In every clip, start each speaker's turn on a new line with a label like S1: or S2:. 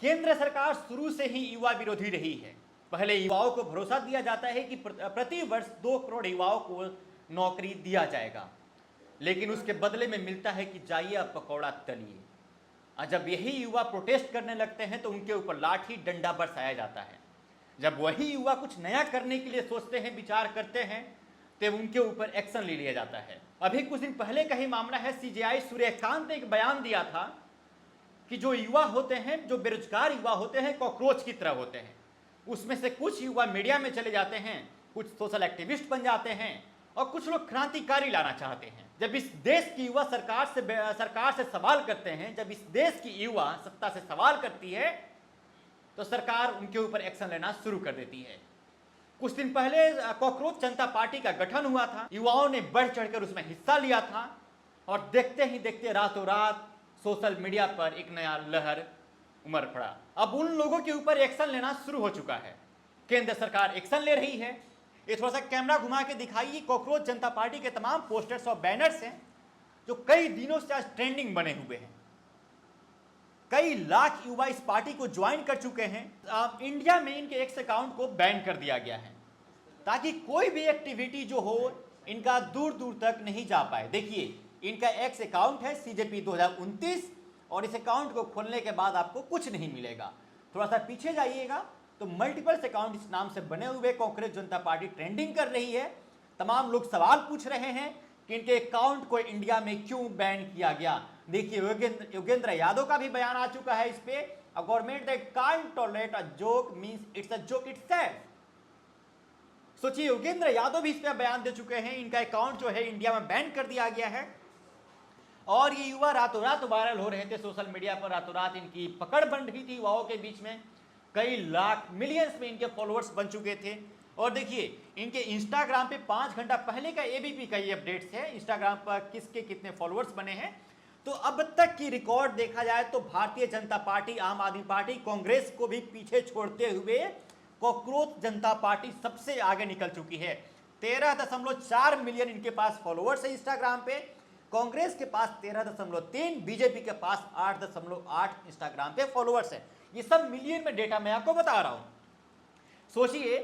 S1: केंद्र सरकार शुरू से ही युवा विरोधी रही है। पहले युवाओं को भरोसा दिया जाता है कि प्रति वर्ष 2 करोड़ युवाओं को नौकरी दिया जाएगा, लेकिन उसके बदले में मिलता है कि जाइए अब पकौड़ा तलिए। और जब यही युवा प्रोटेस्ट करने लगते हैं तो उनके ऊपर लाठी डंडा बरसाया जाता है। जब वही युवा कुछ नया करने के लिए सोचते हैं, विचार करते हैं, तब उनके ऊपर एक्शन ले लिया जाता है। अभी कुछ दिन पहले का ही मामला है। सीजेआई सूर्यकांत ने एक बयान दिया था कि जो युवा होते हैं, जो बेरोजगार युवा होते हैं, कॉकरोच की तरह होते हैं। उसमें से कुछ युवा मीडिया में चले जाते हैं, कुछ सोशल एक्टिविस्ट बन जाते हैं और कुछ लोग क्रांतिकारी लाना चाहते हैं। जब इस देश की युवा सरकार से सवाल करते हैं, जब इस देश की युवा सत्ता से सवाल करती है, तो सरकार उनके ऊपर एक्शन लेना शुरू कर देती है। कुछ दिन पहले कॉकरोच जनता पार्टी का गठन हुआ था। युवाओं ने बढ़ चढ़कर उसमें हिस्सा लिया था और देखते ही देखते रातों रात सोशल मीडिया पर एक नया लहर उमड़ पड़ा। अब उन लोगों के ऊपर एक्शन लेना शुरू हो चुका है। केंद्र सरकार एक्शन ले रही है। ये थोड़ा सा कैमरा घुमा के दिखाइए। कॉकरोच जनता पार्टी के तमाम पोस्टर्स और बैनर्स हैं जो कई दिनों से आज ट्रेंडिंग बने हुए हैं। कई लाख युवा इस पार्टी को ज्वाइन कर चुके हैं। इंडिया में इनके एक्स अकाउंट को बैन कर दिया गया है ताकि कोई भी एक्टिविटी जो हो इनका दूर दूर तक नहीं जा पाए। देखिए, इनका एक्स अकाउंट है CJP 2029 और इस अकाउंट को खोलने के बाद आपको कुछ नहीं मिलेगा। थोड़ा सा पीछे जाइएगा तो मल्टीपल अकाउंट इस नाम से बने हुए कांग्रेस जनता पार्टी ट्रेंडिंग कर रही है। तमाम लोग सवाल पूछ रहे हैं कि इनके अकाउंट को इंडिया में क्यों बैन किया गया। देखिए, योगेंद्र यादव का भी बयान आ चुका है इस पे। A government that can't tolerate a joke means it's a joke itself. सोचिए, योगेंद्र यादव भी इस पे बयान दे चुके हैं। इनका अकाउंट जो है इंडिया में बैन कर दिया गया है और ये युवा रातों रात वायरल हो रहे थे सोशल मीडिया पर। रातों रात इनकी पकड़ बन रही थी युवाओं के बीच में। कई लाख मिलियंस में इनके फॉलोअर्स बन चुके थे। और देखिए, इनके इंस्टाग्राम पे 5 घंटा पहले का ABP का ये अपडेट्स है, इंस्टाग्राम पर किसके कितने फॉलोअर्स बने हैं। तो अब तक की रिकॉर्ड देखा जाए तो भारतीय जनता पार्टी, आम आदमी पार्टी, कांग्रेस को भी पीछे छोड़ते हुए कॉकरोच जनता पार्टी सबसे आगे निकल चुकी है। 13.4 मिलियन इनके पास फॉलोअर्स है इंस्टाग्राम पे। कांग्रेस के पास 13.3, बीजेपी के पास 8.8 इंस्टाग्राम पे फॉलोअर्स है। ये सब मिलियन में डेटा मैं आपको बता रहा हूं। सोचिए,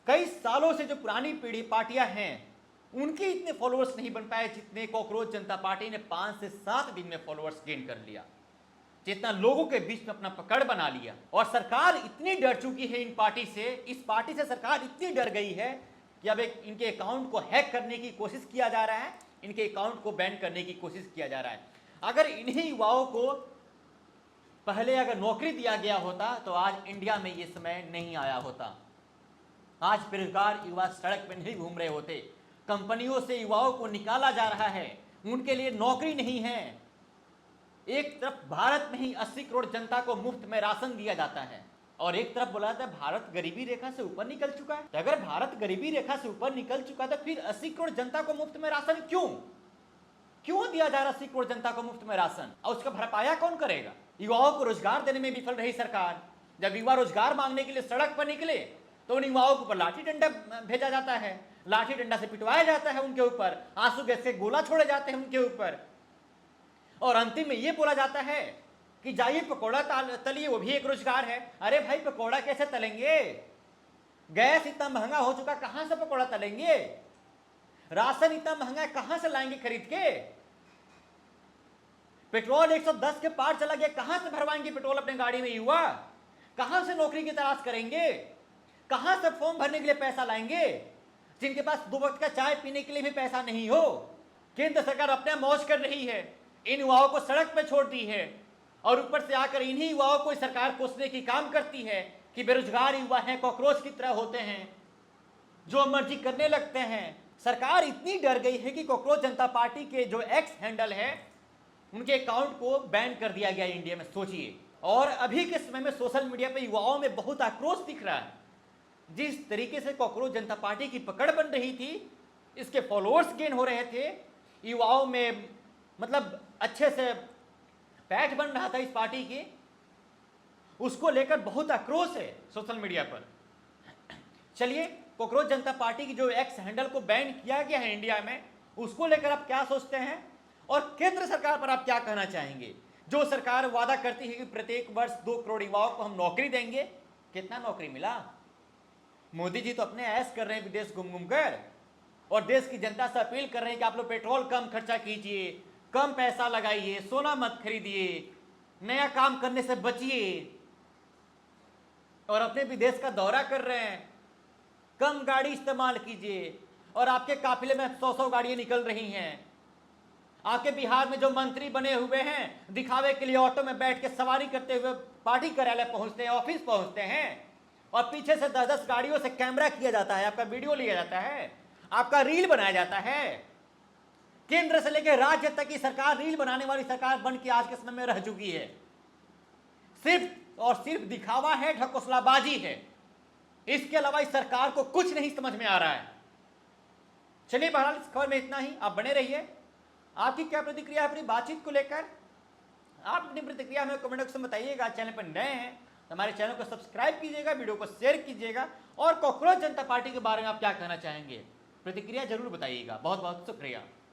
S1: कई सालों से जो पुरानी पीढ़ी पार्टियां हैं उनके इतने फॉलोअर्स नहीं बन पाए जितने कॉकरोच जनता पार्टी ने 5 से 7 दिन में फॉलोअर्स गेन कर लिया, जितना लोगों के बीच में अपना पकड़ बना लिया। और सरकार इतनी डर चुकी है इन पार्टी से, इस पार्टी से सरकार इतनी डर गई है कि अब इनके अकाउंट को हैक करने की कोशिश किया जा रहा है, इनके अकाउंट को बैन करने की कोशिश किया जा रहा है। अगर इन्हीं युवाओं को पहले अगर नौकरी दिया गया होता तो आज इंडिया में ये समय नहीं आया होता। आज बेरोजगार युवा सड़क पर नहीं घूम रहे होते। कंपनियों से युवाओं को निकाला जा रहा है, उनके लिए नौकरी नहीं है। एक तरफ भारत में ही 80 करोड़ जनता को मुफ्त में राशन दिया जाता है और एक तरफ बोला जाता है भारत गरीबी रेखा से ऊपर निकल चुका है। तो अगर भारत गरीबी रेखा से ऊपर निकल चुका है तो फिर 80 करोड़ जनता को मुफ्त में राशन क्यों दिया जा रहा है? 80 करोड़ जनता को मुफ्त में राशन, और उसका भरपाया कौन करेगा? युवाओं को रोजगार देने में विफल रही सरकार। जब युवा रोजगार मांगने के लिए सड़क पर निकले तो उन युवाओं के ऊपर लाठी डंडा भेजा जाता है, लाठी डंडा से पिटवाया जाता है उनके ऊपर, आंसू गैस के गोला छोड़े जाते हैं उनके ऊपर, और अंतिम में यह बोला जाता है कि जाइए पकौड़ा तलिए, वो भी एक रोजगार है। अरे भाई, पकौड़ा कैसे तलेंगे? गैस इतना महंगा हो चुका, कहां से पकौड़ा तलेंगे? राशन इतना महंगा है, कहां से लाएंगे खरीद के? पेट्रोल 110 के पार चला गया, कहां से भरवाएंगे पेट्रोल अपने गाड़ी में? युवा कहां से नौकरी की तलाश करेंगे? कहां से फॉर्म भरने के लिए पैसा लाएंगे जिनके पास 2 वक्त का चाय पीने के लिए भी पैसा नहीं हो? केंद्र सरकार अपने मौज कर रही है, इन युवाओं को सड़क पर छोड़ दी है और ऊपर से आकर इन्हीं युवाओं को सरकार कोसने की काम करती है कि बेरोजगार युवा हैं, कॉकरोच की तरह होते हैं, जो मर्जी करने लगते हैं। सरकार इतनी डर गई है कि कॉकरोच जनता पार्टी के जो एक्स हैंडल है उनके अकाउंट को बैन कर दिया गया इंडिया में। सोचिए, और अभी के समय में सोशल मीडिया पर युवाओं में बहुत आक्रोश दिख रहा है। जिस तरीके से कॉकरोच जनता पार्टी की पकड़ बन रही थी, इसके फॉलोअर्स गेन हो रहे थे, युवाओं में मतलब अच्छे से पैठ बन रहा था इस पार्टी की, उसको लेकर बहुत आक्रोश है सोशल मीडिया पर। चलिए, कॉकरोच जनता पार्टी की जो एक्स हैंडल को बैन किया गया है इंडिया में, उसको लेकर आप क्या सोचते हैं और केंद्र सरकार पर आप क्या कहना चाहेंगे? जो सरकार वादा करती है कि प्रत्येक वर्ष 2 करोड़ युवाओं को हम नौकरी देंगे, कितना नौकरी मिला? मोदी जी तो अपने ऐश कर रहे हैं विदेश घूम घूम कर, और देश की जनता से अपील कर रहे हैं कि आप लोग पेट्रोल कम खर्चा कीजिए, कम पैसा लगाइए, सोना मत खरीदिए, नया काम करने से बचिए, और अपने विदेश का दौरा कर रहे हैं, कम गाड़ी इस्तेमाल कीजिए। और आपके काफिले में 100-100 गाड़ियां निकल रही हैं। आपके बिहार में जो मंत्री बने हुए हैं, दिखावे के लिए ऑटो में बैठ के सवारी करते हुए पार्टी कार्यालय पहुंचते हैं, ऑफिस पहुंचते हैं, और पीछे से 10-10 गाड़ियों से कैमरा किया जाता है, आपका वीडियो लिया जाता है, आपका रील बनाया जाता है। केंद्र से लेकर राज्य तक की सरकार रील बनाने वाली सरकार बन के आज के समय में रह चुकी है। सिर्फ और सिर्फ दिखावा है, ढकोसलाबाजी है, इसके अलावा इस सरकार को कुछ नहीं समझ में आ रहा है। चलिए बहरहाल इस खबर में इतना ही। आप बने रहिए। आपकी क्या प्रतिक्रिया है अपनी बातचीत को लेकर? आप अपनी प्रतिक्रिया हमें कमेंट बॉक्स में बताइएगा। चैनल पर नए हैं तो हमारे चैनल को सब्सक्राइब कीजिएगा, वीडियो को शेयर कीजिएगा, और कॉकरोच जनता पार्टी के बारे में आप क्या कहना चाहेंगे प्रतिक्रिया जरूर बताइएगा। बहुत बहुत शुक्रिया।